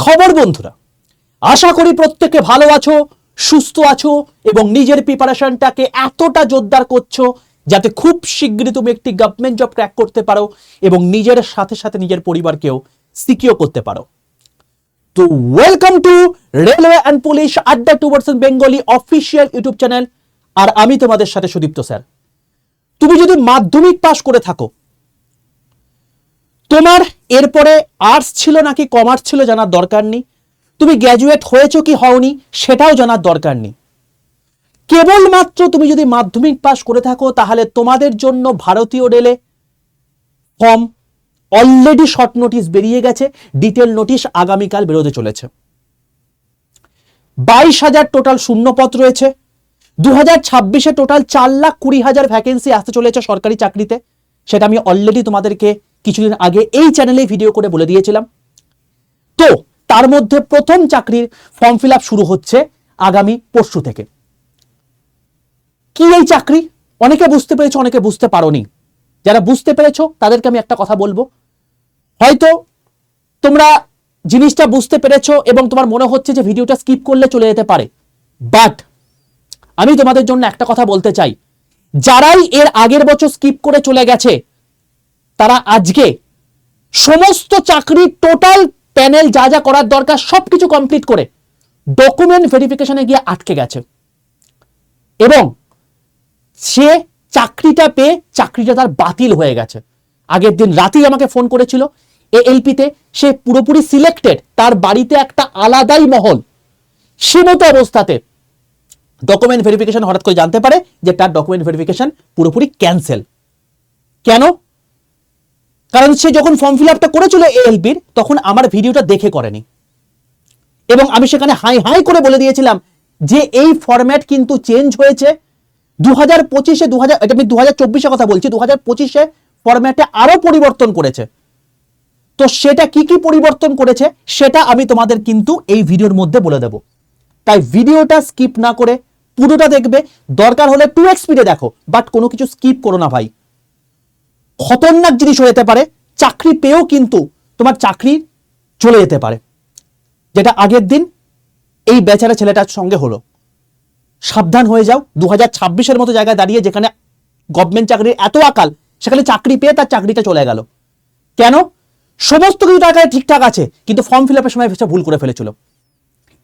খবর বন্ধুরা, আশা করি প্রত্যেকে ভালো আছো, সুস্থ আছো এবং নিজের প্রিপারেশনটাকে এতটা জোরদার করছো যাতে খুব শীঘ্রই তুমি একটি গভর্নমেন্ট জব ক্র্যাক করতে পারো এবং নিজের সাথে সাথে নিজের পরিবারকেও সিকিউর করতে পারো। তো welcome to railway and police আড্ডা 2% বেঙ্গলি অফিসিয়াল ইউটিউব চ্যানেল। আর আমি তোমাদের সাথে সুদীপ্ত স্যার। তুমি যদি মাধ্যমিক পাস করে থাকো, তোমার এরপরে আর্টস ছিল নাকি কমার্স ছিল জানার দরকার নেই। তুমি গ্র্যাজুয়েট হয়েছো কি হওনি সেটাও জানার দরকার নেই। কেবলমাত্র তুমি যদি মাধ্যমিক পাস করে থাকো তাহলে তোমাদের জন্য ভারতীয় রেলে ফর্ম অলরেডি শর্ট নোটিশ বেরিয়ে গেছে, ডিটেল নোটিশ আগামীকাল বেরোতে চলেছে। 22,000 টোটাল শূন্যপদ রয়েছে। 2026-এ টোটাল 4,20,000 ভ্যাকেন্সি আসতে চলেছে সরকারি চাকরিতে। সেটা আমি অলরেডি তোমাদেরকে কিছুদিন আগে এই চ্যানেলে ভিডিও করে বলে দিয়েছিলাম। তো তার মধ্যে প্রথম চাকরির ফর্ম ফিল আপ শুরু হচ্ছে আগামী পরশু থেকে। কি এই চাকরি? অনেকে বুঝতে পেরেছো, অনেকে বুঝতে পারোনি। যারা বুঝতে পেরেছো তাদেরকে আমি একটা কথা বলবো, হয়তো তোমরা জিনিসটা বুঝতে পেরেছো এবং তোমার মনে হচ্ছে যে ভিডিওটা স্কিপ করলে চলে যেতে পারে, বাট আমি তোমাদের জন্য একটা কথা বলতে চাই, যারাই এর আগের বছর স্কিপ করে চলে গেছে তারা আজকে সমস্ত চাকরির টোটাল প্যানেল যা যা করার দরকার সবকিছু কমপ্লিট করে ডকুমেন্ট ভেরিফিকেশনে গিয়ে আটকে গেছে এবং সে চাকরিটা পেয়ে চাকরিটা তার বাতিল হয়ে গেছে। আগের দিন রাতেই আমাকে ফোন করেছিল, এএলপিতে সে পুরোপুরি সিলেক্টেড, তার বাড়িতে একটা আলাদাই মহল, সে মতো অবস্থাতে ডকুমেন্ট ভেরিফিকেশন হঠাৎ করে জানতে পারে যে তার ডকুমেন্ট ভেরিফিকেশন পুরোপুরি ক্যান্সেল। কেন? কারণ সে যখন ফর্ম ফিল আপটা করেছিল এএলপির, তখন আমার ভিডিওটা দেখে করেনি এবং আমি সেখানে হাই হাই করে বলে দিয়েছিলাম যে এই ফরম্যাট কিন্তু চেঞ্জ হয়েছে 2025-এ, এটা আমি 2024-এর কথা বলছি, 2025-এ ফরম্যাটে আরো পরিবর্তন করেছে। তো সেটা কি কি পরিবর্তন করেছে সেটা আমি তোমাদের কিন্তু এই ভিডিওর মধ্যে বলে দেব। তাই ভিডিওটা স্কিপ না করে পুরোটা দেখবে, দরকার হলে 2x স্পিডে দেখো, বাট কোনো কিছু স্কিপ করো না ভাই। খতরনাক জিনিস হয়ে যেতে পারে, চাকরি পেয়েও কিন্তু তোমার চাকরি চলে যেতে পারে, যেটা আগের দিন এই বেচারা ছেলেটার সঙ্গে হলো। সাবধান হয়ে যাও। 2026-এর মতো জায়গায় দাঁড়িয়ে যেখানে গভর্নমেন্ট চাকরির এত আকাল, সেখানে চাকরি পেয়ে তার চাকরিটা চলে গেল। কেন? সমস্ত কিছু টাকায় ঠিকঠাক আছে কিন্তু ফর্ম ফিল আপের সময় ভুল করে ফেলেছিল।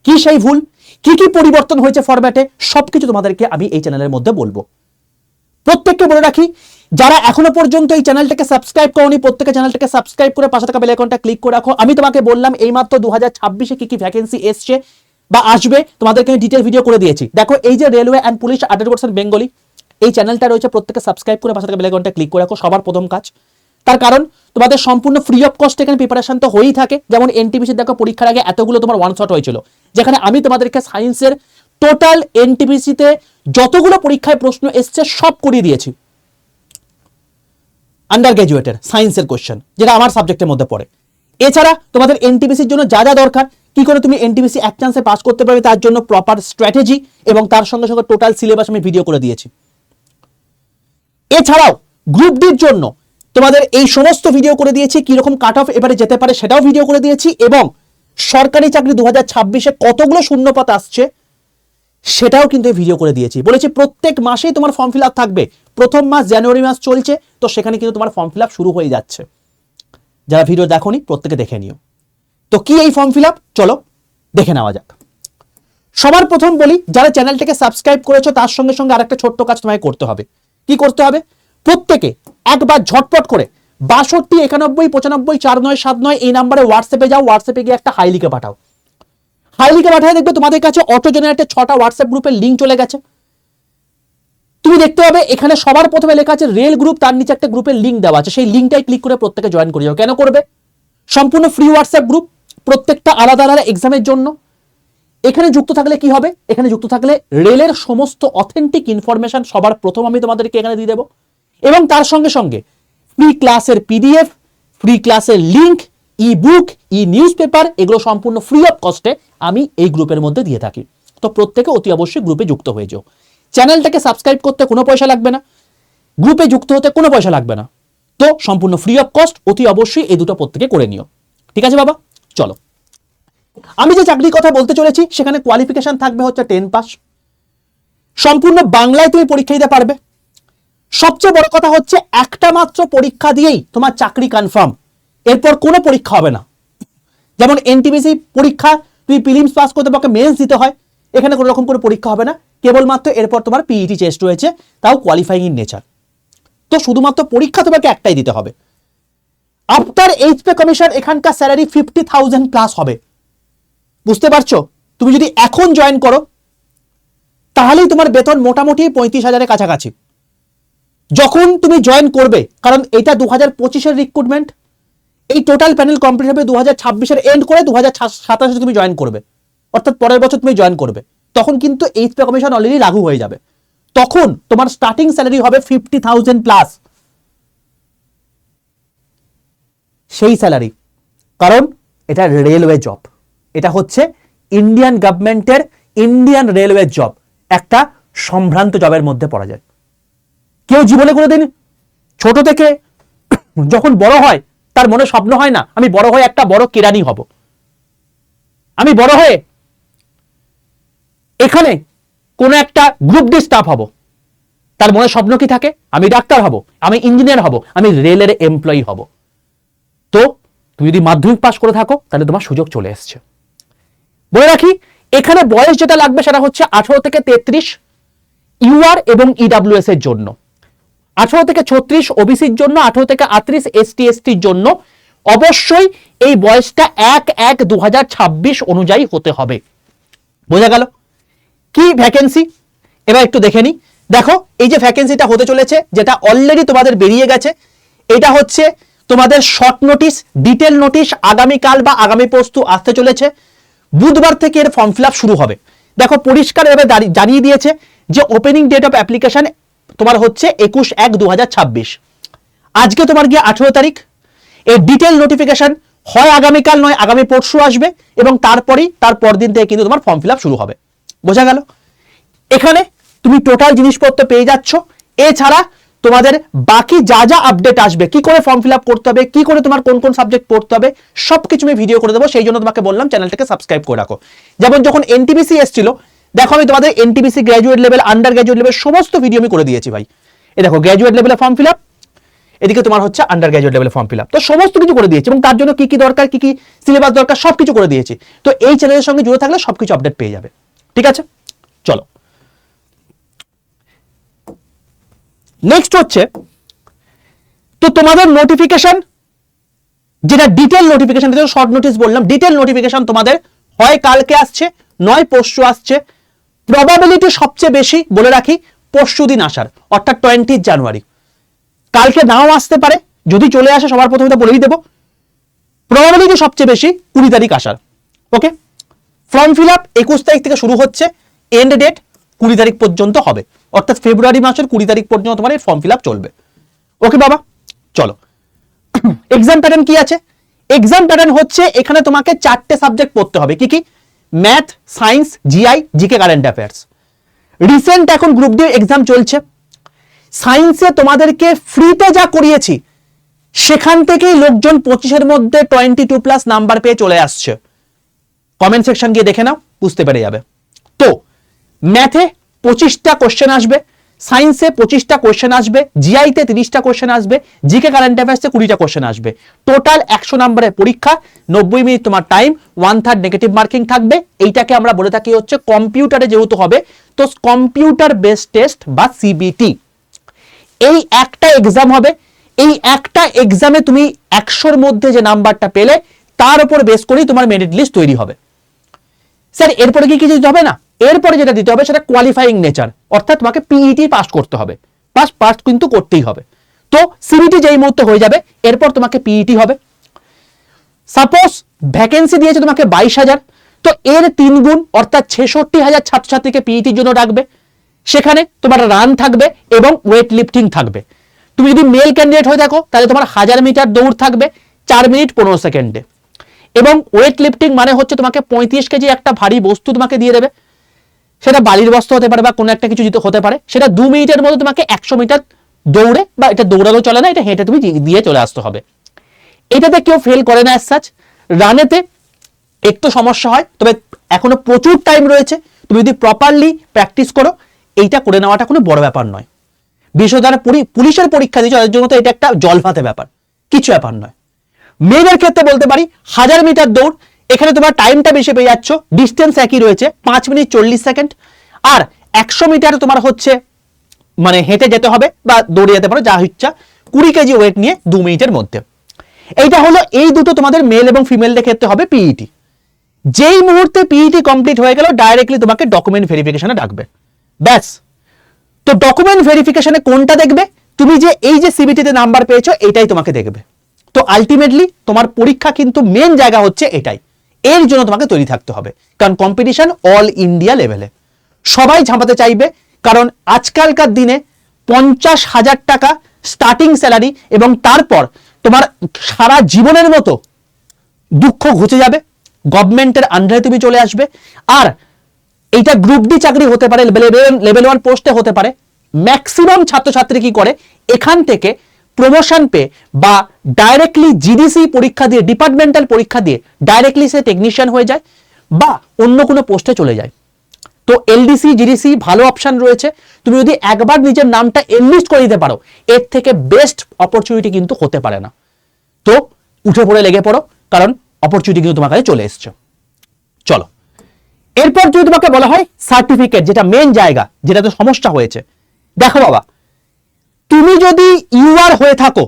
কি সেই ভুল, কি কি পরিবর্তন হয়েছে ফরম্যাটে, সবকিছু তোমাদেরকে আমি এই চ্যানেলের মধ্যে বলবো। প্রত্যেককে বলে রাখি, যারা এখনো পর্যন্ত এই চ্যানেলটাকে সাবস্ক্রাইব করোনি, প্রত্যেককে চ্যানেলটাকে সাবস্ক্রাইব করে পাশে থাকা বেল আইকনটা ক্লিক করে রাখো। আমি তোমাকে বললাম এইমাত্র 2026-এ কি কি ভ্যাকেন্সি এসছে বা আসবে তোমাদেরকে আমি ডিটেল ভিডিও করে দিয়েছি। দেখো, এই যে রেলওয়ে অ্যান্ড পুলিশ 100% বেঙ্গলি এই চ্যানেলটা রয়েছে, প্রত্যেকে সাবস্ক্রাইব করে পাশে থাকা বেল আইকনটা ক্লিক করে রাখো, সবার প্রথম কাজ। তার কারণ তোমাদের সম্পূর্ণ ফ্রি অফ কস্ট এখানে প্রিপারেশন তো হয়েই থাকে। যেমন এনটিপিসি দেখো, পরীক্ষার আগে এতগুলো তোমার ওয়ান শট হয়েছিল, যেখানে আমি তোমাদেরকে সায়েন্সের টোটাল এনটিপিসিতে যতগুলো পরীক্ষায় প্রশ্ন এসছে সব করিয়ে দিয়েছি। আন্ডার গ্র্যাজুয়েটের সায়েন্সের কোশ্চেন, যেটা আমার সাবজেক্টের মধ্যে পড়ে। এছাড়া তোমাদের এনটিপিসির জন্য যা যা দরকার, কি করে তুমি এনটিপিসি এক চান্সে পাস করতে পারবে তার জন্য প্রপার স্ট্র্যাটেজি এবং তার সঙ্গে সঙ্গে টোটাল সিলেবাস আমি ভিডিও করে দিয়েছি। এছাড়াও গ্রুপ ডির জন্য তোমাদের এই সমস্ত ভিডিও করে দিয়েছি, কিরকম কাট অফ এবারে যেতে পারে সেটাও ভিডিও করে দিয়েছি এবং সরকারি চাকরি 2026-এ কতগুলো শূন্যপদ আসছে সেটাও কিন্তু ভিডিও করে দিয়েছি। বলেছি প্রত্যেক মাসেই তোমার ফর্ম ফিল আপ থাকবে। প্রথম মাস জানুয়ারি মাস চলছে, তো সেখানে কিন্তু তোমার ফর্ম ফিল আপ শুরু হয়ে যাচ্ছে। যারা ভিডিও দেখোনি প্রত্যেকে দেখে নিও। তো কি এই ফর্ম ফিল আপ, চলো দেখে নেওয়া যাক। সবার প্রথম বলি, যারা চ্যানেলটাকে সাবস্ক্রাইব করেছো তার সঙ্গে সঙ্গে আরেকটা ছোট্ট কাজ তোমায় করতে হবে। কি করতে হবে? প্রত্যেকে একবার ঝটপট করে 62 91 95 49 79 এই নাম্বারে হোয়াটসঅ্যাপে যাও, হোয়াটসঅ্যাপে গিয়ে একটা হাই লিখে পাঠাও। হাই লিখে পাঠায় দেখবে তোমাদের কাছে অটো জেনারেটেড 6টা হোয়াটসঅ্যাপ গ্রুপের লিঙ্ক চলে গেছে। তুমি দেখতে পাবে এখানে সবার প্রথমে লেখা আছে রেল গ্রুপ, তার নিচে একটা গ্রুপের লিঙ্ক দেওয়া আছে, সেই লিঙ্কটাই ক্লিক করে প্রত্যেকে জয়েন করে যাও। কেন করবে? সম্পূর্ণ ফ্রি হোয়াটসঅ্যাপ গ্রুপ, প্রত্যেকটা আলাদা আলাদা এক্সামের জন্য। এখানে যুক্ত থাকলে কি হবে? এখানে যুক্ত থাকলে রেলের সমস্ত অথেন্টিক ইনফরমেশন সবার প্রথম আমি তোমাদেরকে এখানে দিয়ে দেবো এবং তার সঙ্গে সঙ্গে ফ্রি ক্লাসের পিডিএফ, ফ্রি ক্লাসের লিঙ্ক, ই বুক, ই নিউজ পেপার, এগুলো সম্পূর্ণ ফ্রি অফ কস্টে আমি এই গ্রুপের মধ্যে দিয়ে থাকি। তো প্রত্যেকে অতি অবশ্যই গ্রুপে যুক্ত হয়ে যাও। চ্যানেলটাকে সাবস্ক্রাইব করতে কোনো পয়সা লাগবে না, গ্রুপে যুক্ত হতে কোনো পয়সা লাগবে না। তো সম্পূর্ণ ফ্রি অফ কস্ট, অতি অবশ্যই এই দুটো প্রত্যেকে করে নিও। ঠিক আছে বাবা, চলো আমি যে চাকরির কথা বলতে চলেছি সেখানে কোয়ালিফিকেশন থাকবে হচ্ছে 10 পাস, সম্পূর্ণ বাংলায় তুমি পরীক্ষা দিতে পারবে। সবচেয়ে বড় কথা হচ্ছে একটা মাত্র পরীক্ষা দিয়েই তোমার চাকরি কনফার্ম, এরপর কোনো পরীক্ষা হবে না। যেমন এনটিপিসি পরীক্ষা তুমি প্রিলিমস পাস করতে পক্ষে মেন্স দিতে হয়, এখানে কোনো রকম কোনো পরীক্ষা হবে না, কেবলমাত্র এরপর তোমার পিইটি টেস্ট রয়েছে, তাও কোয়ালিফাইং ইন নেচার। তো শুধুমাত্র পরীক্ষা তোমাকে একটাই দিতে হবে। আফটার এইচপে কমিশন এখানকার স্যালারি 50,000 প্লাস হবে। বুঝতে পারছো? তুমি যদি এখন জয়েন করো তাহলেই তোমার বেতন মোটামুটি 35,000-এর কাছাকাছি। যখন তুমি জয়েন করবে, কারণ এটা 2025-এর রিক্রুটমেন্ট, এই টোটাল প্যানেল কমপ্লিট হবে 2026-এর এন্ড করে 2027-এ তুমি জয়েন করবে, অর্থাৎ পরের বছর তুমি জয়েন করবে, তখন কিন্তু এইচপে কমিশন অলরেডি লাগু হয়ে যাবে। তখন তোমার স্টার্টিং স্যালারি হবে 50,000 প্লাস। সেই স্যালারি, কারণ এটা রেলওয়ে জব, এটা হচ্ছে ইন্ডিয়ান গভর্নমেন্টের ইন্ডিয়ান রেলওয়ে জব, একটা সম্ভ্রান্ত জবের মধ্যে পড়া যায়। কেউ জীবনে কোনোদিন ছোট থেকে যখন বড় হয় তার মনে স্বপ্ন হয় না আমি বড় হয়ে একটা বড় কেরানি হব, আমি বড় হয়ে এখানে কোন একটা গ্রুপ ডি স্টাফ হব। তার মনে স্বপ্ন কি থাকে? আমি ডাক্তার হব, আমি ইঞ্জিনিয়ার হব, আমি রেলের এমপ্লয়ি হব। তো তুমি যদি মাধ্যমিক পাস করে থাকো তাহলে তোমার সুযোগ চলে এসছে। বলে রাখি, এখানে বয়স যেটা লাগবে সেটা হচ্ছে 18 থেকে 33 ইউআর এবং ইডাব্লিউএস এর জন্য, 18 থেকে 36 ওবিসির জন্য, 18 থেকে 38 এসটি এসটির জন্য। অবশ্যই এই বয়সটা 1/1/2026 অনুযায়ী হতে হবে। বোঝা গেল? কি ভ্যাকেন্সি এবার একটু দেখে নি। দেখো, এই যে ভ্যাকেন্সিটা হতে চলেছে, যেটা অলরেডি তোমাদের বেরিয়ে গেছে, এটা হচ্ছে তোমাদের শর্ট নোটিশ, ডিটেল নোটিশ আগামীকাল বা আগামী পরশু আসতে চলেছে। বুধবার থেকে এর ফর্ম ফিল আপ শুরু হবে। দেখো, পরিষ্কারভাবে জানিয়ে দিয়েছে যে ওপেনিং ডেট অফ অ্যাপ্লিকেশন তোমার হচ্ছে 21/1/2026। আজকে তোমার গিয়ে 18 তারিখ। এই ডিটেল নোটিফিকেশন হয় আগামীকাল নয় আগামী পরশু আসবে, এবং তারপরেই তার পরদিন থেকে কিন্তু তোমার ফর্ম ফিল আপ শুরু হবে। বোঝা গেল? এখানে তুমি টোটাল জিনিসপত্র পেয়ে যাচ্ছ। এছাড়া তোমাদের বাকি যা যা আপডেট আসবে, কি করে ফর্ম ফিল আপ করতে হবে, কি করে তোমার কোন কোন সাবজেক্ট পড়তে হবে, সবকিছু আমি ভিডিও করে দেবো। সেই জন্য তোমাকে বললাম চ্যানেলটাকে সাবস্ক্রাইব করে রাখো। যেমন যখন এনটিপিসি এসেছিল, দেখো আমি তোমাদের NTPC graduate level, under graduate level সমস্ত ভিডিও আমি করে দিয়েছি ভাই। এই দেখো, গ্র্যাজুয়েট লেভেলে ফর্ম ফিল আপ, এদিকে তোমার হচ্ছে আন্ডার গ্র্যাজুয়েট লেভেলে ফর্ম ফিল আপ। তো সমস্ত কিছু করে দিয়েছি, এবং তার জন্য কি কি দরকার, কি কি সিলেবাস দরকার, সবকিছু করে দিয়েছি। তো এই চ্যানেলের সঙ্গে জুড়ে থাকলে সবকিছু আপডেট পেয়ে যাবে। ঠিক আছে, চলো নেক্সট হচ্ছে, তো তোমাদের নোটিফিকেশন যেটা ডিটেল নোটিফিকেশন, শর্ট নোটিস বললাম, ডিটেল নোটিফিকেশন তোমাদের হয় কালকে আসছে নয় পরশু আসছে। প্রবাবিলিটি সবচেয়ে বেশি বলে রাখি পরশু দিন আসার, অর্থাৎ 20 জানুয়ারি। কালকে নাও আসতে পারে, যদি চলে আসে সবার প্রথমে বলেই দেবো, প্রবাবিলিটি সবচেয়ে বেশি 20 তারিখ আসার। ওকে, ফর্ম ফিল আপ 21 তারিখ থেকে শুরু হচ্ছে, এন্ড ডেট 20 তারিখ পর্যন্ত হবে, অর্থাৎ ফেব্রুয়ারি মাসের 20 তারিখ পর্যন্ত তোমার এই ফর্ম ফিল আপ চলবে। ওকে বাবা, চলো এক্সাম প্যাটার্ন কি আছে? এক্সাম প্যাটার্ন হচ্ছে এখানে তোমাকে 4টে সাবজেক্ট পড়তে হবে। কি কি? Math, science, GI, GK, current affairs. Recent এখন গ্রুপ ডি এক্সাম চলছে, সায়েন্সে তোমাদেরকে ফ্রিতে যা করিয়েছি সেখান থেকেই লোকজন 25-এর মধ্যে 22+ নাম্বার পেয়ে চলে আসছে। কমেন্ট সেকশন গিয়ে দেখে নাও, বুঝতে পেরে যাবে। তো ম্যাথে 25টা কোশ্চেন আসবে, সায়েন্সে 25টা কোশ্চেন আসবে, জিআইতে 30টা কোশ্চেন আসবে, জিকে কারেন্ট অ্যাফেয়ার্সে 20টা কোশ্চেন আসবে। টোটাল 100 নম্বরের পরীক্ষা, 90 মিনিট তোমার টাইম, 1/3 নেগেটিভ মার্কিং থাকবে। এইটাকে আমরা বলে থাকি হচ্ছে কম্পিউটারে যেহেতু হবে, তো কম্পিউটার বেসড টেস্ট বা সিবিটি। এই একটা এক্সাম হবে, এই একটা এক্সামে তুমি 100-র মধ্যে যে নাম্বারটা পেলে তার উপর বেস করেই তোমার মেরিট লিস্ট তৈরি হবে। স্যার এরপরে কি কিছু দিতে হবে না? এরপরে যেটা দিতে হবে সেটা কোয়ালিফাইং নেচার, অর্থাৎ তোমাকে পিইটি পাস করতে হবে, পাস কিন্তু করতেই হবে। তো সিবিটি যেই মুহূর্তে হয়ে যাবে এরপর তোমাকে পিইটি হবে। সাপোজ ভ্যাকেন্সি দিয়েছে তোমাকে 22,000, তো এর 3 গুণ অর্থাৎ 66,000 ছাত্রছাত্রীকে পিইটির জন্য ডাকবে। সেখানে তোমার রান থাকবে এবং ওয়েট লিফটিং থাকবে। তুমি যদি মেল ক্যান্ডিডেট হয়ে থাকো তাহলে তোমার 1000 মিটার দৌড় থাকবে 4 মিনিট 15 সেকেন্ডে, এবং ওয়েট লিফটিং মানে হচ্ছে তোমাকে 35 কেজি একটা ভারী বস্তু তোমাকে দিয়ে দেবে, সেটা বালির বস্তা হতে পারে বা কোনো একটা কিছু হতে পারে, সেটা 2 মিনিটের মধ্যে তোমাকে 100 মিটার দৌড়ে, বা এটা দৌড়ানো চলে না, এটা হেঁটে তুমি দিয়ে চলে আসতে হবে। এটাতে কেউ ফেল করে না। অ্যাজ সাচ রানেতে একটু সমস্যা হয়, তবে এখনো প্রচুর টাইম রয়েছে। তুমি যদি প্রপারলি প্র্যাকটিস করো, এইটা করে নেওয়াটা কোনো বড় ব্যাপার নয়। বিশেষ যারা পুলিশের পরীক্ষা দিচ্ছে তাদের জন্য তো এটা একটা জল ভাতে ব্যাপার, কিছু ব্যাপার নয়। মেয়েদের ক্ষেত্রে বলতে পারি 1000 মিটার দৌড়, এখানে তোমার টাইমটা বেশি পেয়ে যাচ্ছ, ডিস্টেন্স একই রয়েছে 5 মিনিট 40 সেকেন্ড। আর 100 মিটার তোমার হচ্ছে মানে হেঁটে যেতে হবে বা দৌড়ে যেতে পারো, যা ইচ্ছা, 20 কেজি ওয়েট নিয়ে 2 মিনিটের মধ্যে। এইটা হলো এই দুটো তোমাদের মেল এবং ফিমেলদের ক্ষেত্রে হবে পিইটি। যেই মুহূর্তে পিইটি কমপ্লিট হয়ে গেল ডাইরেক্টলি তোমাকে ডকুমেন্ট ভেরিফিকেশনে ডাকবে, ব্যাস। তো ডকুমেন্ট ভেরিফিকেশনে কোনটা দেখবে? তুমি যে এই যে সিবিটিতে নাম্বার পেয়েছো এটাই তোমাকে দেখবে। তো আলটিমেটলি তোমার পরীক্ষা কিন্তু মেন জায়গা হচ্ছে এটাই। এর জন্য তোমাকে তৈরি থাকতে হবে, কারণ কম্পিটিশন অল ইন্ডিয়া লেভেলে, সবাই ঝাঁপাতে চাইবে। কারণ আজকালকার দিনে 50,000 টাকা স্টার্টিং স্যালারি, এবং তারপর তোমার সারা জীবনের মতো দুঃখ ঘুচে যাবে, গভর্নমেন্টের আন্ডারে তুমি চলে আসবে। আর এইটা গ্রুপ ডি চাকরি হতে পারে, লেভেল 1 পোস্টে হতে পারে। ম্যাক্সিমাম ছাত্রছাত্রী কি করে, এখান থেকে প্রমোশন পেয়ে বা ডাইরেক্টলি জিডিসি পরীক্ষা দিয়ে, ডিপার্টমেন্টাল পরীক্ষা দিয়ে ডাইরেক্টলি সে টেকনিশিয়ান হয়ে যায় বা অন্য কোনো পোস্টে চলে যায়। তো এলডিসি জিডিসি ভালো অপশন রয়েছে। তুমি যদি একবার নিজের নামটা এনলিস্ট করে দিতে পারো, এর থেকে বেস্ট অপরচুনিটি কিন্তু হতে পারে না। তো উঠে পড়ে লেগে পড়ো, কারণ অপরচুনিটি কিন্তু তোমার কাছে চলে এসছে। চলো, এরপর যদি তোমাকে বলা হয় সার্টিফিকেট, যেটা মেন জায়গা, যেটাতে সমস্যা হয়েছে। দেখো বাবা, তুমি যদি ইউআর হয়ে থাকো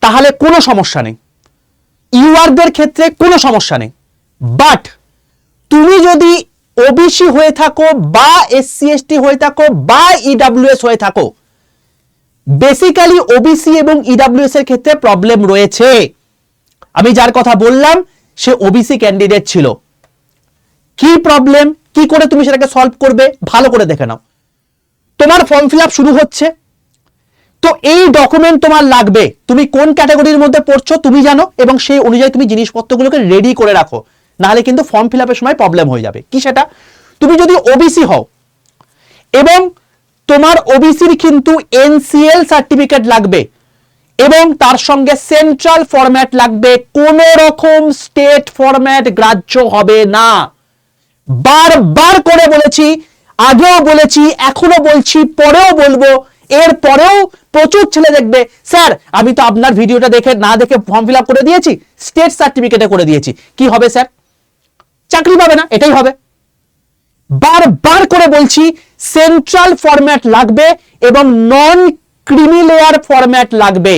তাহলে কোনো সমস্যা নেই, ইউআরদের ক্ষেত্রে কোনো সমস্যা নেই। বাট তুমি যদি ওবিসি হয়ে থাকো বা এসসি এসটি হয়ে থাকো বা ইডাব্লিউএস হয়ে থাকো, বেসিক্যালি ওবিসি এবং ইডাব্লিউএস এর ক্ষেত্রে প্রবলেম রয়েছে। আমি যার কথা বললাম সে ওবিসি ক্যান্ডিডেট ছিল। কি প্রবলেম, কি করে তুমি সেটাকে সলভ করবে, ভালো করে দেখে নাও। তোমার ফর্ম ফিল আপ শুরু হচ্ছে, তো এই ডকুমেন্ট তোমার লাগবে। তুমি কোন ক্যাটাগরির মধ্যে পড়ছো তুমি জানো, এবং সেই অনুযায়ী তুমি জিনিসপত্রগুলোকে রেডি করে রাখো, নাহলে কিন্তু ফর্ম ফিল আপের সময় প্রবলেম হয়ে যাবে। কি সেটা? তুমি যদি ওবিসি হও এবং তোমার ওবিসির কিন্তু এনসিএল সার্টিফিকেট লাগবে এবং তার সঙ্গে সেন্ট্রাল ফরম্যাট লাগবে, কোন রকম স্টেট ফরম্যাট গ্রাহ্য হবে না। বারবার করে বলেছি, আগেও বলেছি, এখনো বলছি, পরেও বলবো। এর পরেও প্রচুর ছেলে দেখবে, স্যার আমি তো আপনার ভিডিওটা দেখে না দেখে ফর্ম ফিল আপ করে দিয়েছি, স্টেট সার্টিফিকেটে করে দিয়েছি, কি হবে স্যার? চাকরি পাবে না, এটাই হবে। বারবার করে বলছি, সেন্ট্রাল ফরম্যাট লাগবে এবং নন ক্রিমি লেয়ার ফরম্যাট লাগবে।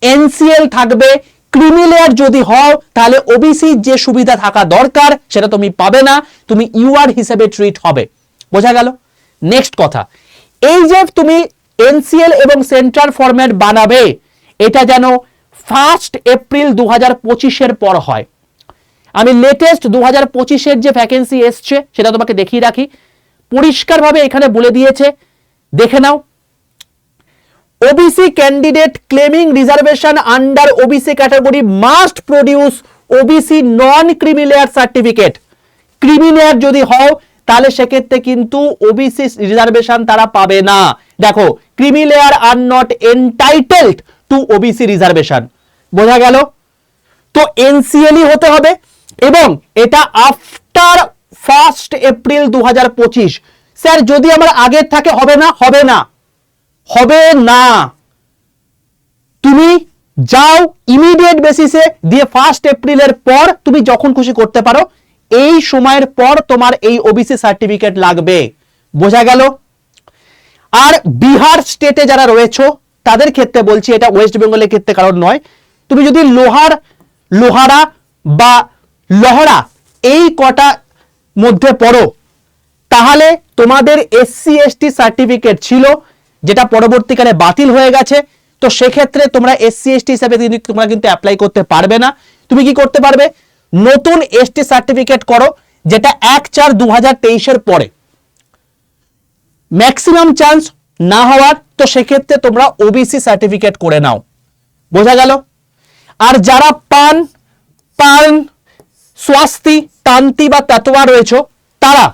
এনসিএল থাকবে, ক্রিমি লেয়ার যদি হও তাহলে ওবিসি যে সুবিধা থাকা দরকার সেটা তুমি পাবে না, তুমি ইউআর হিসেবে ট্রিট হবে। বোঝা গেল? নেক্সট কথা, এই যে তুমি এনসিএল এবং সেন্ট্রাল ফরম্যাট বানাবে, এটা যেন 1 এপ্রিল 2025 পর হয়। আমি লেটেস্ট 2025 যে ভ্যাকেন্সি এসছে সেটা তোমাকে দেখিয়ে রাখি, পরিষ্কারভাবে এখানে বলে দিয়েছে, দেখে নাও। OBC candidate claiming reservation under OBC category must produce OBC non creamy layer certificate. Creamy layer যদি হও তাহলে সেক্ষেত্রে কিন্তু ওবিসি রিজার্ভেশন তারা পাবে না। দেখো, creamy layer are not entitled to OBC reservation. বোঝা গেল? তো এনসিএলই হতে হবে এবং এটা আফটার 1 এপ্রিল 2025। স্যার যদি আমার আগের থাকে হবে না, হবে না, হবে না। তুমি যাও ইমিডিয়েট বেসিসে দিয়ে 1 এপ্রিলের পর তুমি যখন খুশি করতে পারো, এই সময়ের পর তোমার এই ওবিসি সার্টিফিকেট লাগবে। বোঝা গেল? আর বিহার স্টেটে যারা রয়েছে তাদের ক্ষেত্রে বলছি, এটা ওয়েস্ট বেঙ্গলের ক্ষেত্রে কারণ নয়, তুমি যদি লোহারা বা লহরা এই কটা মধ্যে পড়ো তাহলে তোমাদের এসসি এসটি সার্টিফিকেট ছিল যেটা পরবর্তীকালে বাতিল হয়ে গেছে। তো সেক্ষেত্রে তোমরা এসসি এসটি হিসাবে তোমরা কিন্তু অ্যাপ্লাই করতে পারবে না। তুমি কি করতে পারবে? নতুন এসটি সার্টিফিকেট করো, যেটা 1/4/2023 পরে। ম্যাক্সিমাম চান্স না হওয়ার, তো সেক্ষেত্রে তোমরা ওবিসি সার্টিফিকেট করে নাও। বোঝা গেল? আর যারা পান স্বাস্থি তান্তি বা তাতোয়া রয়েছে তারা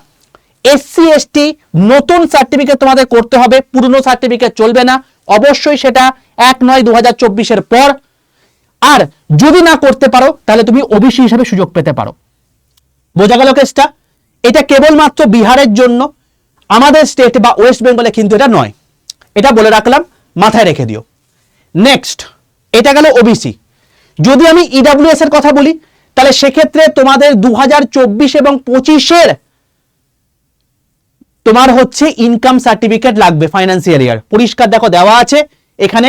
এসসি এসটি নতুন সার্টিফিকেট তোমাদের করতে হবে, পুরনো সার্টিফিকেট চলবে না। অবশ্যই সেটা 1/9/2024 পর। আর যদি না করতে পারো তাহলে তুমি ওবিসি হিসাবে সুযোগ পেতে পারো। বোঝা গেল কেসটা? এটা কেবলমাত্র বিহারের জন্য, আমাদের স্টেট বা ওয়েস্ট বেঙ্গলে কিন্তু এটা নয়। এটা বলে রাখলাম, মাথায় রেখে দিও। নেক্সট, এটা গেল ওবিসি। যদি আমি ইডাব্লিউএস এর কথা বলি, তাহলে সেক্ষেত্রে তোমাদের 2024 এবং 25-এর তোমার হচ্ছে ইনকাম সার্টিফিকেট লাগবে ফাইন্যান্সিয়াল ইয়ার। পরিষ্কার দেখো দেওয়া আছে এখানে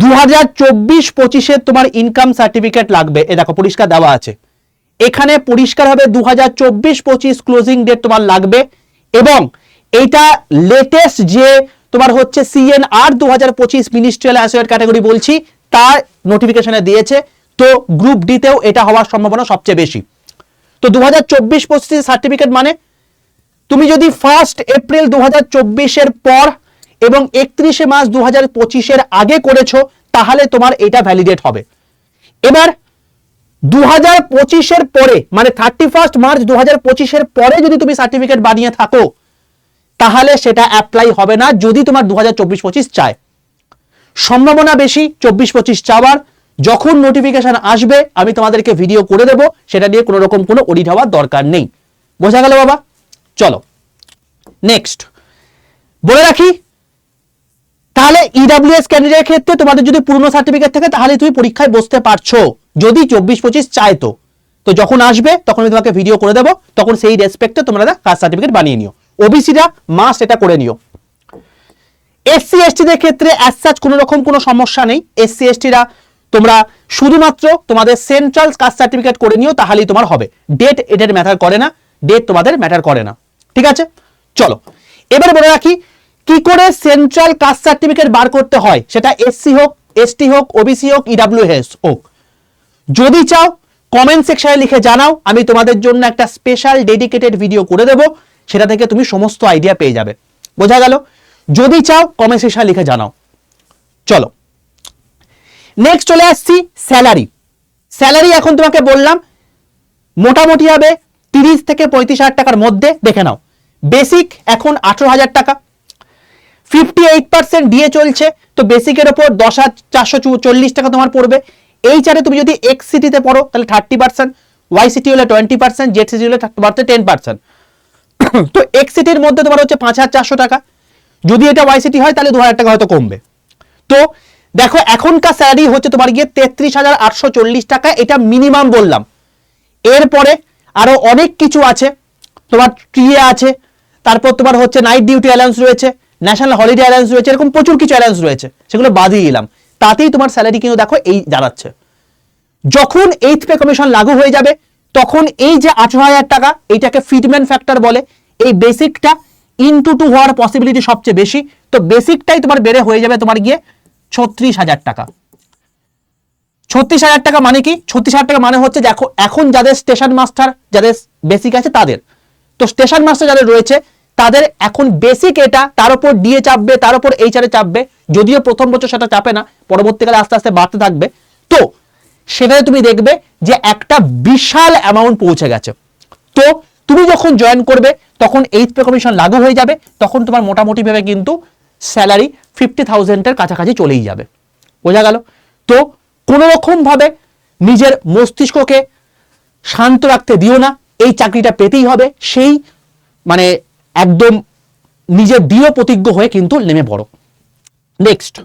2024-25-এর তোমার ইনকাম সার্টিফিকেট লাগবে। এ দেখো পরিষ্কার দেওয়া আছে এখানে, পরিষ্কার হবে 2024-25 ক্লোজিং ডেট তোমার লাগবে। এবং এইটা লেটেস্ট যে তোমার হচ্ছে সিএনআর 2025 মিনিস্ট্রিয়াল অ্যাসোসিয়েট ক্যাটাগরি বলছি, তার নোটিফিকেশনে দিয়েছে। তো গ্রুপ ডিতেও এটা হওয়ার সম্ভাবনা সবচেয়ে বেশি। তো 2024-25 সার্টিফিকেট মানে তুমি যদি 1 এপ্রিল 2024-এর পর এবং 31 মার্চ 2025-এর আগে করেছো, তাহলে তোমার এটা ভ্যালিডেট হবে। এবার 2025-এর পরে মানে 31 মার্চ 2025-এর পরে যদি তুমি সার্টিফিকেট বানিয়ে থাকো, তাহলে সেটা অ্যাপ্লাই হবে না যদি তোমার 2024-25 চায়। সম্ভাবনা বেশি 24-25 চাওয়ার। যখন নোটিফিকেশন আসবে আমি তোমাদেরকে ভিডিও করে দেব, সেটা নিয়ে কোনো রকম কোনো অডিট হওয়ার দরকার নেই। বোঝা গেল বাবা? চলো নেক্সট বলে রাখি, তাহলে ইডাব্লিউএস ক্যান্ডিডেটের ক্ষেত্রে তোমাদের যদি পুরনো সার্টিফিকেট থাকে তাহলে তুমি পরীক্ষায় বসতে পারছো, যদি 24-25 চায়। তো যখন আসবে তখন আমি তোমাকে ভিডিও করে দেবো, তখন সেই রেসপেক্টে তোমরা কাস্ট সার্টিফিকেট বানিয়ে নিও। ওবিসিরা মাস্ট এটা করে নিও। এসসি এসটিদের ক্ষেত্রে অ্যাজ সাচ কোনো রকম কোনো সমস্যা নেই। এসসি এসটিরা তোমরা শুধুমাত্র তোমাদের সেন্ট্রাল কাস্ট সার্টিফিকেট করে নিও, তাহলেই তোমার হবে। ডেট এটার ম্যাটার করে না, ডেট তোমাদের ম্যাটার করে না। ঠিক আছে, চলো এবার বলে রাখি কি করে সেন্ট্রাল কাস্ট সার্টিফিকেট বার করতে হয়, সেটা এসসি হোক, এসটি হোক, ওবিসি হোক, ইডাব্লিউএস হোক। যদি চাও কমেন্ট সেকশনে লিখে জানাও, আমি তোমাদের জন্য একটা স্পেশাল ডেডিকেটেড ভিডিও করে দেব, সেটা থেকে তুমি সমস্ত আইডিয়া পেয়ে যাবে। বোঝা গেল? যদি চাও কমেন্ট সেকশনে লিখে জানাও। চলো নেক্সট চলে আসছি স্যালারি। স্যালারি এখন তোমাকে বললাম মোটামুটি হবে 30 থেকে 35,000 টাকার মধ্যে। দেখে নাও, বেসিক এখন 18,000 টাকা, 58% ডিএ চলছে। তো বেসিকের ওপর 10,440 টাকা তোমার পড়বে। এই চারে তুমি যদি এক্স সিটিতে পড়ো তাহলে 30%, ওয়াই সিটি হলে 20%, জেড সিটি হলে 10%। তো এক্স সিটির মধ্যে তোমার হচ্ছে 5,400 টাকা। যদি এটা ওয়াই সিটি হয় তাহলে 2,000 টাকা হয়তো কমবে। তো দেখো এখনকার স্যালারি হচ্ছে তোমার গিয়ে 33,840 টাকা, এটা মিনিমাম বললাম। এরপরে আরো অনেক কিছু আছে, তোমার টিএ আছে, তারপর তোমার হচ্ছে নাইট ডিউটি অ্যালাউন্স রয়েছে, ন্যাশনাল হলিডে অ্যালাউন্স রয়েছে, এরকম প্রচুর কিছু অ্যালাউন্স রয়েছে, সেগুলো বাদই দিলাম। তাতেই তোমার স্যালারি কিন্তু দেখো এই দাঁড়াচ্ছে। যখন 8th পে কমিশন লাগু হয়ে যাবে তখন এই যে 18,000 টাকা, এইটাকে ফিটমেন্ট ফ্যাক্টর বলে, এই বেসিকটা ইনটু 2 হওয়ার পসিবিলিটি সবচেয়ে বেশি। তো বেসিকটাই তোমার বেড়ে হয়ে যাবে তোমার গিয়ে 36,000 টাকা। 36,000 টাকা মানে কি? 36,000 টাকা মানে হচ্ছে দেখো এখন যাদের স্টেশন মাস্টার যাদের বেসিক আছে তাদের, তো স্টেশন মাস্টার যাদের রয়েছে তাদের এখন বেসিক এটা, তার উপর ডিএ চাপবে, তার উপর এইচআরে চাপবে। যদিও প্রথম বছর সেটা চাপে না, পরবর্তীকালে আস্তে আস্তে বাড়তে থাকবে। তো সেটাতে তুমি দেখবে যে একটা বিশাল অ্যামাউন্ট পৌঁছে গেছে। তো তুমি যখন জয়েন করবে তখন 8th পে কমিশন লাগু হয়ে যাবে, তখন তোমার মোটামুটি ভাবে কিন্তু স্যালারি 50,000-এর কাছাকাছি চলেই যাবে। বোঝা গেল? তো কোনো রকম ভাবে নিজের মস্তিষ্ককে শান্ত রাখতে দিও না, এই চাকরিটা পেতেই হবে, সেই মানে একদম নিজের দৃঢ় প্রতিজ্ঞ হয়ে কিন্তু নেমে পড়ো। নেক্সট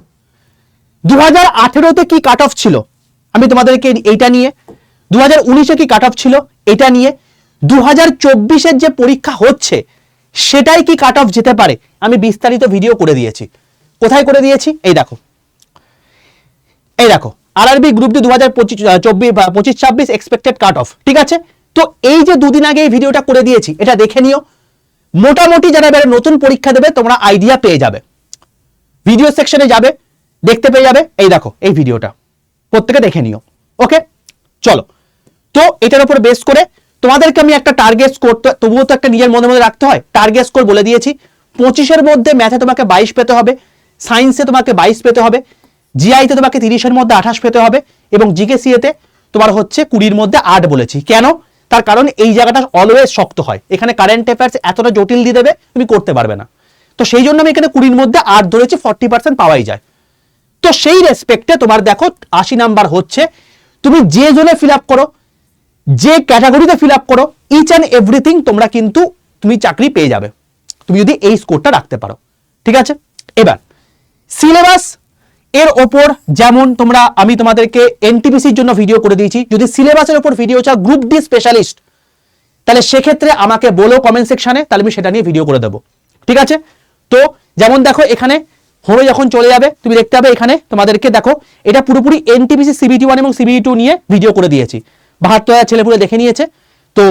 2018-তে কি কাট অফ ছিল আমি তোমাদেরকে এইটা নিয়ে, 2019-এ কি কাট অফ ছিল এটা নিয়ে, 2024-এর যে পরীক্ষা হচ্ছে সেটাই কি কাট অফ যেতে পারে আমি বিস্তারিত ভিডিও করে দিয়েছি। কোথায় করে দিয়েছি? এই দেখো, এই দেখো RRB group D 2025-26 expected cut off. ঠিক আছে, তো এই যে দুদিন আগে এই ভিডিওটা করে দিয়েছি, এটা দেখে নিও। মোটামুটি যারা এবারে নতুন পরীক্ষা দেবে তোমরা আইডিয়া পেয়ে যাবে। ভিডিও সেকশনে যাবে, দেখতে পেয়ে যাবে। এই দেখো এই ভিডিওটা প্রত্যেকে দেখে নিও। ওকে, চলো। তো এটার উপর বেস করে তোমাদেরকে আমি একটা টার্গেট স্কোর, তবুও তো একটা নিজের মধ্যে রাখতে হয়। টার্গেট স্কোর বলে দিয়েছি, 25-এর মধ্যে ম্যাথে তোমাকে 22 পেতে হবে, সায়েন্সে তোমাকে 22 পেতে হবে, জিআইতে তোমাকে 30-এর মধ্যে 28 পেতে হবে, এবং জিকেসিএতে তোমার হচ্ছে 20-এর মধ্যে 8 বলেছি। কেন? তার কারণ এই জায়গাটা অলওয়েজ শক্ত হয়, এখানে কারেন্ট অ্যাফেয়ার্স এতটা জটিল দিয়ে দেবে তুমি করতে পারবে না। তো সেই জন্য আমি এখানে 20-এর মধ্যে 8 ধরেছি, 40% পাওয়াই যায়। তো সেই রেসপেক্টে তোমার দেখো 80 নাম্বার হচ্ছে, তুমি যে জোনে ফিল আপ করো, যে ক্যাটাগরিতে ফিল আপ করো ইচ অ্যান্ড এভরিথিং তোমরা কিন্তু তুমি চাকরি পেয়ে যাবে, তুমি যদি এই স্কোরটা রাখতে পারো। ঠিক আছে, এবার সিলেবাস এর ওপর যেমন আমি তোমাদেরকে এনটিপিসির জন্য ভিডিও করে দিয়েছি, যদি সিলেবাসের ওপর ভিডিও চাও গ্রুপ ডি স্পেশালিস্ট, তাহলে সেক্ষেত্রে আমাকে বলো কমেন্ট সেকশনে, তাহলে আমি সেটা নিয়ে ভিডিও করে দেবো। ঠিক আছে, তো যেমন দেখো এখানে হোমে যখন চলে যাবে তুমি দেখতে পাবে এখানে তোমাদেরকে দেখো এটা পুরোপুরি এনটিপিসি সিবিটি 1 এবং সিবিটি 2 নিয়ে ভিডিও করে দিয়েছি, 72,000 ছেলেপুলে দেখে নিয়েছে। তো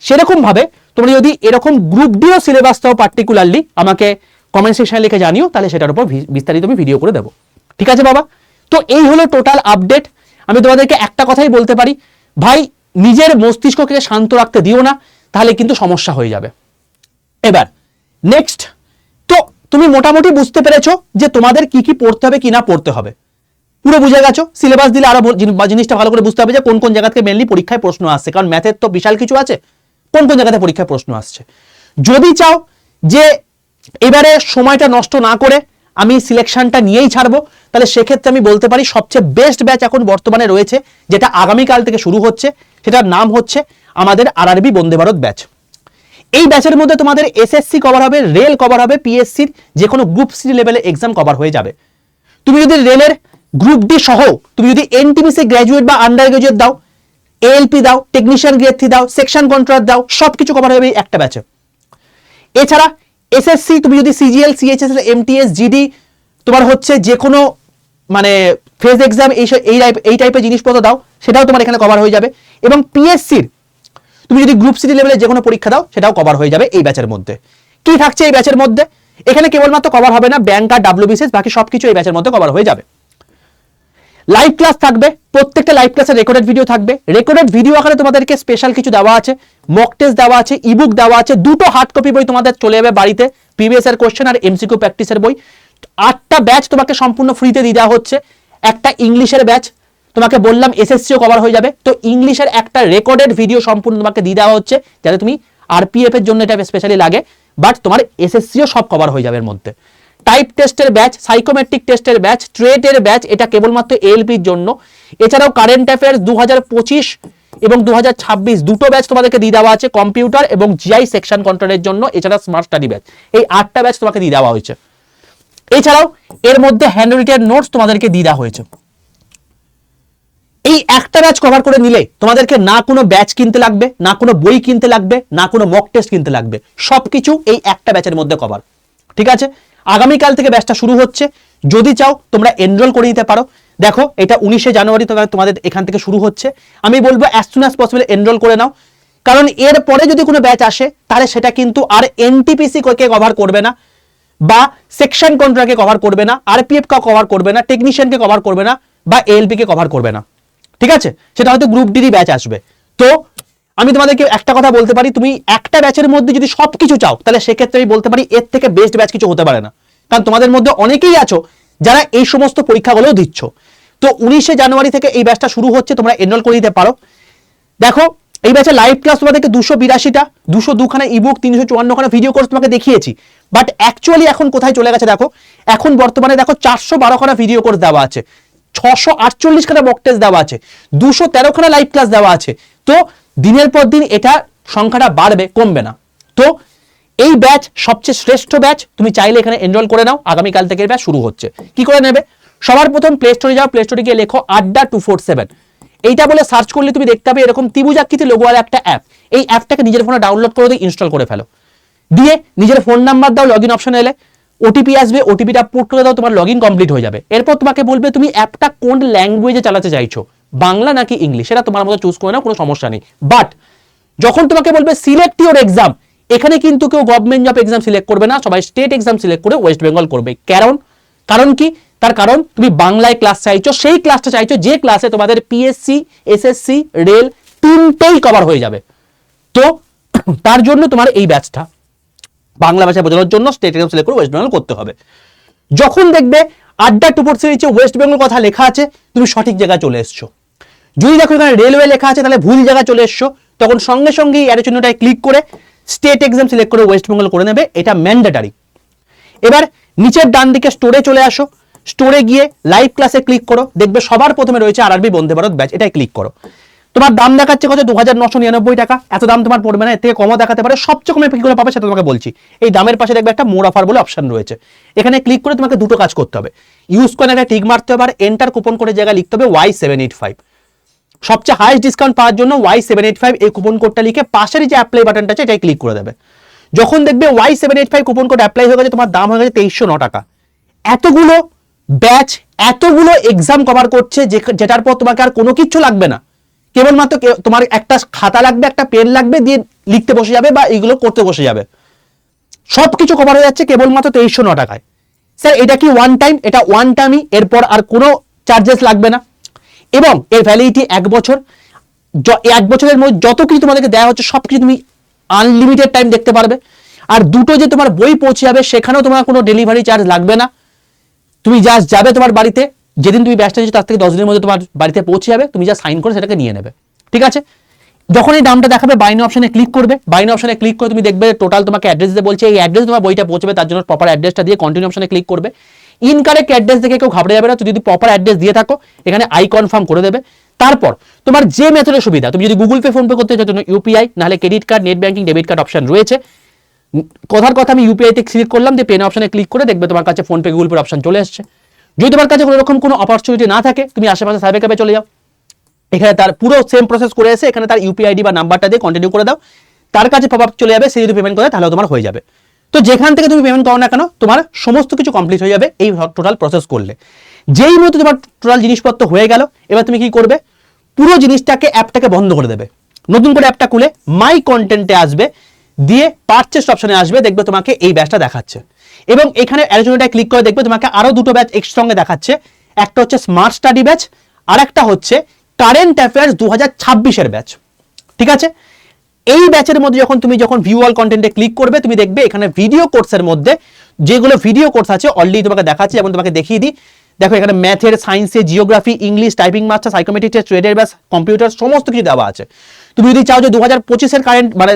সেরকম ভাবে তোমরা যদি এরকম গ্রুপ ডিও সিলেবাস তাও পার্টিকুলারলি আমাকে কমেন্ট সেকশনে লিখে জানিও, তাহলে সেটার উপর বিস্তারিত আমি ভিডিও করে দেবো। ঠিক আছে বাবা, তো এই হলো টোটাল আপডেট। আমি তোমাদেরকে একটা কথাই বলতে পারি, ভাই নিজের মস্তিষ্ককে শান্ত রাখতে দিও না, তাহলে কিন্তু সমস্যা হয়ে যাবে। এবার নেক্সট, তো তুমি মোটামুটি বুঝতে পেরেছো যে তোমাদের কি কি পড়তে হবে কি না পড়তে হবে, পুরো বুঝে গেছো। সিলেবাস দিলে আরো জিনিসটা ভালো করে বুঝতে হবে যে কোন কোন জায়গা থেকে মেনলি পরীক্ষায় প্রশ্ন আসছে, কারণ ম্যাথের তো বিশাল কিছু আছে, কোন কোন জায়গাতে পরীক্ষায় প্রশ্ন আসছে। যদি চাও যে এবারে সময়টা নষ্ট না করে আমি সিলেকশনটা নিয়েই ছাড়বো, তাহলে সেক্ষেত্রে আমি বলতে পারি সবচেয়ে বেস্ট ব্যাচ এখন বর্তমানে রয়েছে, যেটা আগামীকাল থেকে শুরু হচ্ছে, সেটার নাম হচ্ছে আমাদের আরআরবি বন্দে ভারত ব্যাচ। এই ব্যাচের মধ্যে তোমাদের এসএসসি কভার হবে, রেল কভার হবে, পিএসসির যে কোনো গ্রুপ সি লেভেলে এক্সাম কভার হয়ে যাবে। তুমি যদি রেলের গ্রুপ ডি সহ তুমি যদি এনটিপিসি গ্র্যাজুয়েট বা আন্ডার গ্র্যাজুয়েট দাও, এএলপি দাও, টেকনিশিয়ান গ্রেড 3 দাও, সেকশন কন্ট্রাক্ট দাও, সবকিছু কভার হবে এই একটা ব্যাচে। এছাড়া এসএসসি তুমি যদি সিজিএল, সিএইচএস, এমটিএস, জিডি তোমার হচ্ছে যে কোনো মানে ফেজ এক্সাম এই টাইপের জিনিসপত্র দাও, সেটাও তোমার এখানে কভার হয়ে যাবে। এবং পিএসসির তুমি যদি গ্রুপ সি লেভেলে যে কোনো পরীক্ষা দাও, সেটাও কভার হয়ে যাবে এই ব্যাচের মধ্যে। কি থাকছে এই ব্যাচের মধ্যে? এখানে কেবলমাত্র কভার হবে না ব্যাংক আর ডাব্লিউবিসিএস, বাকি সবকিছু এই ব্যাচের মধ্যে কভার হয়ে যাবে। লাইভ ক্লাস থাকবে, প্রত্যেকটা লাইভ ক্লাসে রেকর্ডেড ভিডিও থাকবে, রেকর্ডেড ভিডিও আকারে তোমাদেরকে স্পেশাল কিছু দেওয়া আছে, মক টেস্ট দেওয়া আছে, ইবুক দেওয়া আছে, দুটো হার্ড কপি বই তোমাদের চলে যাবে বাড়িতে, প্রিভিয়াস এর কোশ্চেন আর এমসিকিউ প্র্যাকটিসের বই। 8টা ব্যাচ তোমাকে সম্পূর্ণ ফ্রিতে দিয়ে দেওয়া হচ্ছে। একটা ইংলিশের ব্যাচ, তোমাকে বললাম এসএসসিও কভার হয়ে যাবে, তো ইংলিশের একটা রেকর্ডেড ভিডিও সম্পূর্ণ তোমাকে দিয়ে দেওয়া হচ্ছে, যাতে তুমি আরপিএফ এর জন্য এটা স্পেশালি লাগে, বাট তোমার এসএসসিও সব কভার হয়ে যাবে এর মধ্যে। টাইপ টেস্টের ব্যাচ, সাইকোমেট্রিক টেস্টের ব্যাচ, ট্রেটের ব্যাচ, এটা কেবলমাত্র এএলপির জন্য। এছাড়াও কারেন্ট অ্যাফেয়ার্স 2025 এবং 2026 দুটো ব্যাচ তোমাদেরকে দিয়ে দেওয়া আছে, কম্পিউটার এবং জিআই সেকশন কন্ট্রোলের জন্য। এছাড়া স্মার্ট স্টাডি ব্যাচ, এই 8টা ব্যাচ তোমাকে দিয়ে দেওয়া হয়েছে। এছাড়াও এর মধ্যে হ্যান্ড রিটেন নোটস তোমাদেরকে দিয়ে দেওয়া হয়েছে। এই একটা ব্যাচ কভার করে নিলে তোমাদেরকে না কোনো ব্যাচ কিনতে লাগবে, না কোনো বই কিনতে লাগবে, না কোনো মক টেস্ট কিনতে লাগবে, সবকিছু এই একটা ব্যাচের মধ্যে কভার। ঠিক আছে, আগামীকাল থেকে ব্যাচটা শুরু হচ্ছে, যদি চাও তোমরা এনরোল করে নিতে পারো। দেখো এটা 19শে জানুয়ারি তোমাদের এখান থেকে শুরু হচ্ছে, আমি বলবো as soon as possible enrol করে নাও, কারণ এর পরে যদি কোনো ব্যাচ আসে তাহলে সেটা কিন্তু আর এনটিপিসি কে কভার করবে না, বা সেকশন কন্ট্রাক্টকে কভার করবে না, আরপিএফ কে কভার করবে না, টেকনিশিয়ানকে কভার করবে না, বা এএলপি কে কভার করবে না। ঠিক আছে, সেটা হয়তো গ্রুপ ডি ব্যাচ আসবে। তো আমি তোমাদেরকে একটা কথা বলতে পারি, তুমি একটা ব্যাচের মধ্যে যদি সবকিছু চাও, তাহলে সেক্ষেত্রে আমি বলতে পারি এর থেকে বেস্ট ব্যাচ কিছু হতে পারে না, কারণ তোমাদের মধ্যে অনেকেই আছো যারা এই সমস্ত পরীক্ষাগুলোও দিচ্ছ। তো 19শে জানুয়ারি থেকে এই ব্যাচটা শুরু হচ্ছে, তোমরা এনরোল করে দিতে পারো। দেখো এই ব্যাচে লাইভ ক্লাস তোমাদেরকে 282টা, 202খানা ইবুক, 354খানা ভিডিও কোর্স তোমাকে দেখিয়েছি, বাট অ্যাকচুয়ালি এখন কোথায় চলে গেছে দেখো, এখন বর্তমানে দেখো 412খানা ভিডিও কোর্স দেওয়া আছে, 648খানা মক টেস্ট দেওয়া আছে, 213খানা লাইভ ক্লাস দেওয়া আছে। তো দিনের পর দিন এটা সংখ্যাটা বাড়বে, কমবে না। তো এই ব্যাচ সবচেয়ে শ্রেষ্ঠ ব্যাচ, তুমি চাইলে এখানে এনরোল করে নাও। আগামীকাল থেকে ব্যাচ শুরু হচ্ছে। কি করে নেবে? সবার প্রথম প্লে স্টোরে যাও, প্লে স্টোরে গিয়ে লেখো আড্ডা 247, এইটা বলে সার্চ করলে তুমি দেখতে পাবে এরকম ত্রিভুজ আকৃতি লোগোওয়ালা একটা অ্যাপ। এই অ্যাপটাকে নিজের ফোনে ডাউনলোড করে দিয়ে ইনস্টল করে ফেলো, দিয়ে নিজের ফোন নাম্বার দাও, লগ ইন অপশনে এলে ওটিপি আসবে, ওটিপিটা পুট করে দাও, তোমার লগ ইন কমপ্লিট হয়ে যাবে। এরপর তোমাকে বলবে তুমি অ্যাপটা কোন ল্যাঙ্গুয়েজে চালাতে চাইছো, বাংলা নাকি ইংলিশ, সেটা তোমার মতো চুজ করে নাও, কোনো সমস্যা নেই। বাট যখন তোমাকে বলবে সিলেক্ট ইউর এক্সাম, এখানে কিন্তু কেউ গভর্নমেন্ট জব এক্সাম সিলেক্ট করবে না, সবাই স্টেট এক্সাম সিলেক্ট করে ওয়েস্ট বেঙ্গল করবে। কারণ কি? তার কারণ তুমি বাংলায় ক্লাস চাইছো, সেই ক্লাসটা চাইছো যে ক্লাসে তোমাদের পিএসসি, এসএসসি, রেল তিনটেই কভার হয়ে যাবে। তো তার জন্য তোমার এই ব্যাচটা বাংলা ভাষায় বোঝানোর জন্য স্টেট এক্সাম সিলেক্ট করে ওয়েস্ট বেঙ্গল করতে হবে। যখন দেখবে আড্ডা 247 ওয়েস্ট বেঙ্গল কথা লেখা আছে, তুমি সঠিক জায়গায় চলে এসছো। যদি দেখো এখানে রেলওয়ে লেখা আছে, তাহলে ভুল জায়গায় চলে এসছো। তখন সঙ্গে সঙ্গে অ্যারো চিহ্নটায় ক্লিক করে স্টেট এক্সাম সিলেক্ট করে ওয়েস্ট বেঙ্গল করে নেবে, এটা ম্যান্ডেটারি। এবার নিচের ডান দিকে স্টোরে চলে আসো, স্টোরে গিয়ে লাইভ ক্লাসে ক্লিক করো, দেখবে সবার প্রথমে রয়েছে আরআরবি বন্দে ভারত ব্যাচ, এটাই ক্লিক করো। তোমার দাম দেখাচ্ছে কত 2999 টাকা, এত দাম তোমার পড়বে না, এর থেকে কমও দেখাতে পারে। সবচেয়ে কমে কি করে পাবে সেটা তোমাকে বলছি। এই দামের পাশে দেখবে একটা মোর অফার বলে অপশন রয়েছে, এখানে ক্লিক করে তোমাকে দুটো কাজ করতে হবে, ইউজ করে একটা টিক মারতে হবে আর এন্টার কুপন কোডের জায়গায় লিখতে হবে Y785। সবচেয়ে হাইয়েস্ট ডিসকাউন্ট পাওয়ার জন্য Y785 এই কুপন কোডটা লিখে পাশের যে অ্যাপ্লাই বাটনটা আছে এটাই ক্লিক করে দেবে। যখন দেখবে Y785 কুপন কোড অ্যাপ্লাই হয়ে গেছে, তোমার দাম হয়ে গেছে 2309 টাকা। এতগুলো ব্যাচ, এতগুলো এক্সাম কভার করছে, যেটার পর তোমাকে আর কোনো কিছু লাগবে না, কেবলমাত্র তোমার একটা খাতা লাগবে, একটা পেন লাগবে, দিয়ে লিখতে বসে যাবে বা এইগুলো করতে বসে যাবে। সবকিছু কভার হয়ে যাচ্ছে কেবলমাত্র 2309 টাকায়। স্যার এটা কি ওয়ান টাইম? এটা ওয়ান টাইমই, এরপর আর কোনো চার্জেস লাগবে না এবং এর ভ্যালিডিটি 1 বছর। 1 বছরের মধ্যে যত কিছু তোমাদেরকে দেওয়া হচ্ছে সব কিছু তুমি আনলিমিটেড টাইম দেখতে পারবে। আর দুটো যে তোমার বই পৌঁছে যাবে সেখানেও তোমার কোনো ডেলিভারি চার্জ লাগবে না। তুমি জাস্ট যাবে তোমার বাড়িতে, যেদিন তুমি ব্যাচটা নিচ্ছ তার থেকে 10 দিনের মধ্যে তোমার বাড়িতে পৌঁছে যাবে, তুমি যা সাইন করে সেটাকে নিয়ে নেবে। ঠিক আছে, যখন এই দামটা দেখাবে বাইন অপশনে ক্লিক করবে, বাইন অপশনে ক্লিক করে তুমি দেখবে টোটাল তোমাকে অ্যাড্রেস দিতে বলছে, এই অ্যাড্রেস তোমার বইটা পৌঁছবে, তার জন্য প্রপার অ্যাড্রেসটা দিয়ে কন্টিনিউ অপশনে ক্লিক করবে। ইনকারেক্ট অ্যাড্রেস দেখে কেউ ঘাবড়ে যাবে না, তুমি যদি প্রপার অ্যাড্রেস দিয়ে থাকো এখানে আই কনফার্ম করে দেবে। তারপর তোমার যে মেথডের সুবিধা, তুমি যদি গুগল পে, ফোন পে করতে চাও জন্য ইউপিআই, নাহলে credit card, net banking, debit card option রয়েছে। কথার কথা আমি ইউপিআই তে সিলেক্ট করলাম, দিয়ে পেন অপশনে ক্লিক করে দেখবে তোমার কাছে phone pay, Google pay option চলে আসছে। যদি তোমার কাছে কোনো রকম কোনো অপরচুনিটি না থাকে, তুমি আশেপাশে সাইবার ক্যাফে চলে যাও, এখানে তার পুরো সেম প্রসেস করে এসে এখানে তার ইউপিআই আইডি বা নাম্বারটা দিয়ে কন্টিনিউ করে দাও, তার কাছে পপ আপ চলে যাবে, সে যদি পেমেন্ট করে তাহলে তোমার হয়ে যাবে। তো যেখান থেকে তুমি পেমেন্ট করো না কেন, তোমার সমস্ত কিছু কমপ্লিট হয়ে যাবে এই টোটাল প্রসেস করলে। যেই মুহূর্তে তোমার টোটাল জিনিসপত্র হয়ে গেল, এবার তুমি কি করবে, পুরো জিনিসটাকে অ্যাপটাকে বন্ধ করে দেবে, নতুন করে অ্যাপটা খুলে মাই কন্টেন্টে আসবে, দিয়ে পারচেস অপশনে আসবে, দেখবে তোমাকে এই ব্যাচটা দেখাচ্ছে এবং এখানে অ্যালোজনটায় ক্লিক করে দেখবে তোমাকে আরো দুটো ব্যাচ একসঙ্গে দেখাচ্ছে। একটা হচ্ছে স্মার্ট স্টাডি ব্যাচ আর একটা হচ্ছে কারেন্ট অ্যাফেয়ার্স 2026 ব্যাচ। ঠিক আছে, এই ব্যাচের মধ্যে যখন ভিউ অল কন্টেন্টে ক্লিক করবে, তুমি দেখবে এখানে ভিডিও কোর্সের মধ্যে যেগুলো ভিডিও কোর্স আছে অলরেডি তোমাকে দেখাচ্ছে, যেমন তোমাকে দেখিয়ে দিই। দেখো এখানে ম্যাথের, সায়েন্সের, geography, English, typing master, psychometrics, ট্রেডের ব্যাচ, কম্পিউটার, সমস্ত কিছু দেওয়া আছে। তুমি যদি চাও যে 2025 কারেন্ট মানে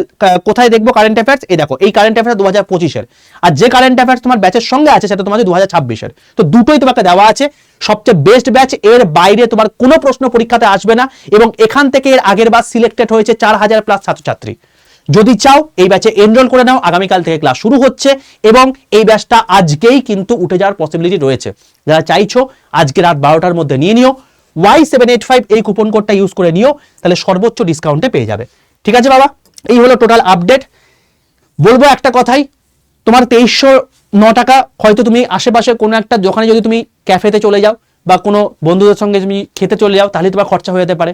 কোথায় দেখবো কারেন্ট অ্যাফেয়ার্স, এই দেখো এই কারেন্ট অ্যাফেয়ার্স 2025, আর যে কারেন্ট অ্যাফেয়ার্স তোমার ব্যাচের সঙ্গে আছে সেটা তোমার 2026। তো দুটোই তোমাকে দেওয়া আছে, সবচেয়ে বেস্ট ব্যাচ, এর বাইরে তোমার কোনো প্রশ্ন পরীক্ষাতে আসবে না এবং এখান থেকে এর আগের বার সিলেক্টেড হয়েছে 4000+ ছাত্রছাত্রী। যদি চাও এই ব্যাচে এনরোল করে নাও, আগামীকাল থেকে ক্লাস শুরু হচ্ছে এবং এই ব্যাচটা আজকেই কিন্তু উঠে যাওয়ার পসিবিলিটি রয়েছে। যারা চাইছো আজকে রাত 12টার মধ্যে নিয়ে নিও, Y785 এই কুপন কোডটা ইউজ করে নিও, তাহলে সর্বোচ্চ ডিসকাউন্টে পেয়ে যাবে। ঠিক আছে বাবা, এই হলো টোটাল আপডেট। বলবো একটা কথাই, তোমার 2309 টাকা হয়তো তুমি আশেপাশে কোনো একটা দোকানে যদি তুমি ক্যাফেতে চলে যাও বা কোনো বন্ধুদের সঙ্গে তুমি খেতে চলে যাও তাহলে তোমার খরচা হয়ে যেতে পারে।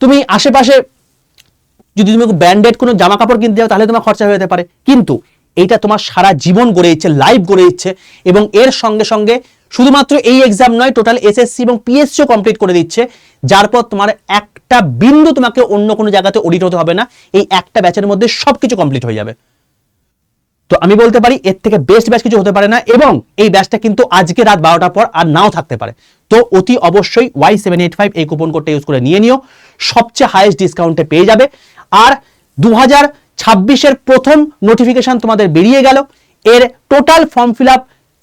তুমি আশেপাশে যদি তুমি ব্র্যান্ডেড কোনো জামা কাপড় কিনতে যাও তাহলে তোমার খরচা হয়ে যেতে পারে, কিন্তু এইটা তোমার সারা জীবন গড়ে দিচ্ছে, লাইফ গড়ে দিচ্ছে এবং এর সঙ্গে সঙ্গে শুধুমাত্র এই এক্সাম নয়, টোটাল এসএসসি এবং পিএসসিও কমপ্লিট করে দিচ্ছে, যার পর তোমার একটা বিন্দু তোমাকে অন্য কোনো জায়গাতে অডিট হতে হবে না, এই একটা ব্যাচের মধ্যে সবকিছু কমপ্লিট হয়ে যাবে। তো আমি বলতে পারি এর থেকে বেস্ট ব্যাচ কিছু হতে পারে না এবং এই ব্যাচটা কিন্তু আজকে রাত 12টার পর আর নাও থাকতে পারে। তো অতি অবশ্যই Y785 এই কুপন কোডটা ইউজ করে নিয়ে নিও, সবচেয়ে হাইয়েস্ট ডিসকাউন্টে পেয়ে যাবে। আর 2026 প্রথম নোটিফিকেশন তোমাদের বেরিয়ে গেল, এর টোটাল ফর্ম ফিল আপ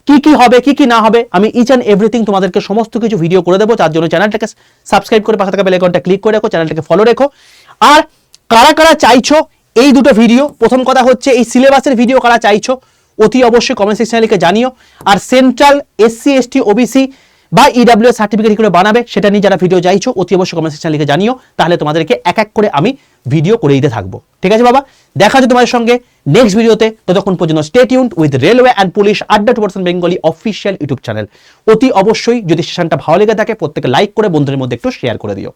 কি হবে কি না হবে আমি ইচ অ্যান্ড এভরিথিং তোমাদেরকে সমস্ত কিছু ভিডিও করে দেবো। তার জন্য চ্যানেলটাকে সাবস্ক্রাইব করে পাশে থাকা বেল আইকনটা ক্লিক করে রাখো, চ্যানেলটাকে ফলো রেখো। আর কারা কারা চাইছো এই দুটো ভিডিও, প্রথম কথা হচ্ছে এই সিলেবাসের ভিডিও কারা চাইছো অতি অবশ্যই কমেন্ট সেকশনে লিখে জানিও। আর সেন্ট্রাল SC ST OBC বা EWS সার্টিফিকেট করে বানাবে সেটা নিয়ে যারা ভিডিও চাইছো অতি অবশ্যই কমেন্ট সেকশনে লিখে জানিও, তাহলে তোমাদেরকে এক এক করে আমি ভিডিও করে দিতে থাকবো। ঠিক আছে বাবা, দেখা হচ্ছে তোমাদের সঙ্গে নেক্সট ভিডিওতে। ততক্ষণ পর্যন্ত stay tuned with railway and police আড্ডা 2% বেঙ্গলি অফিসিয়াল ইউটিউব চ্যানেল। অতি অবশ্যই যদি সেশনটা ভালো লেগে থাকে প্রত্যেকে লাইক করে বন্ধুদের মধ্যে একটু শেয়ার করে দিও।